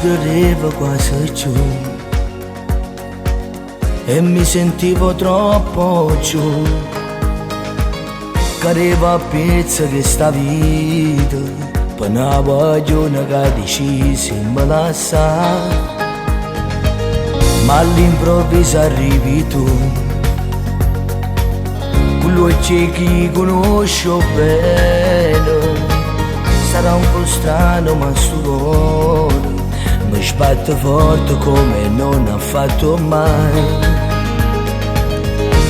correva quasi giù e mi sentivo troppo giù. Cadeva a pezzi che sta vita, per una pagione che decisi me lascia, ma all'improvviso arrivi tu, quello c'è chi conosco bene. Sarà un po' strano ma sto cuore mi sbatte forte come non ha fatto mai,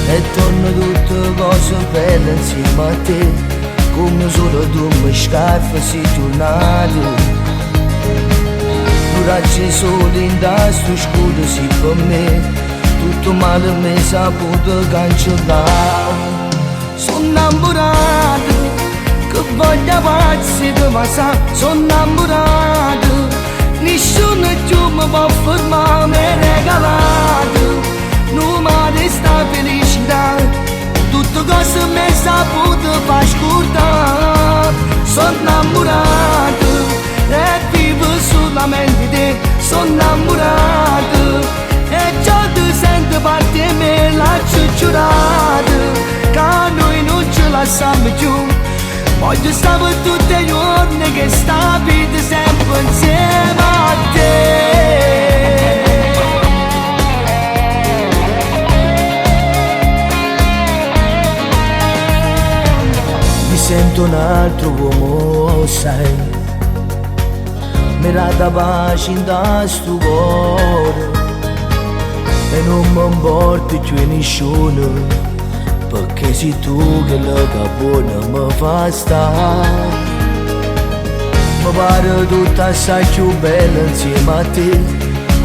e torno tutte cose belle insieme a te, come solo tu mi scaffi si giornate. Duracci soli in sto scudo si per me, tutto male mi saputo cancellare. Sono innamorato che voglio pazzi di ma sa, sono innamorato, nessuno più mi può fermare, mi è regalato, non mi resta felicità, tutte cose mi saputo far scordare. Sono innamorato e vivo solamente di te, sono innamorato e già ti sento parte di me, lascio giurato, che noi non ce la siamo più. Voglio stare tutti i giorni che sta vita sempre insieme a te. Mi sento un altro uomo, sai, mi rata pace in sto cuore e non mi importa più nessuno, perché sei tu che la buona mi fa stare. Mi pare tutta assai più bella insieme a te,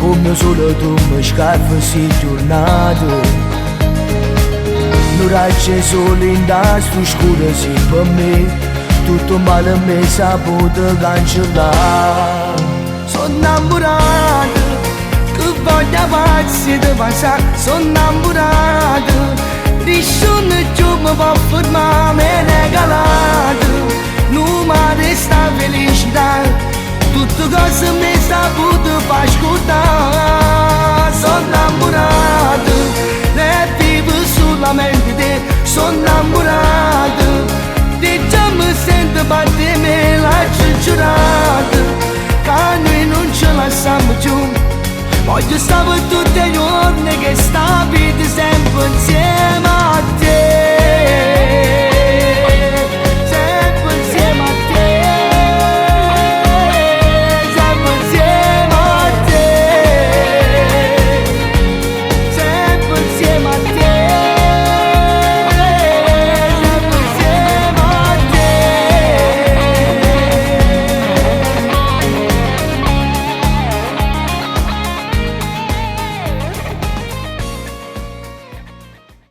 come solo tu mi scaffi si giornate. Non c'è solo in sto scuro si per me, tutto male mi saputo cancellare. Sono innamorato che voglio pazzi di passare, sono innamorato, nessuno più mi può fermare, mi è regalato, non mi resta felicità, tutte cose mi saputo far scordare. Sono innamorato e vivo solamente di te, sono innamorato, di già mi sento parte di me, lascio giurato, che noi non ce la siamo più. Voglio stare tutti i giorni che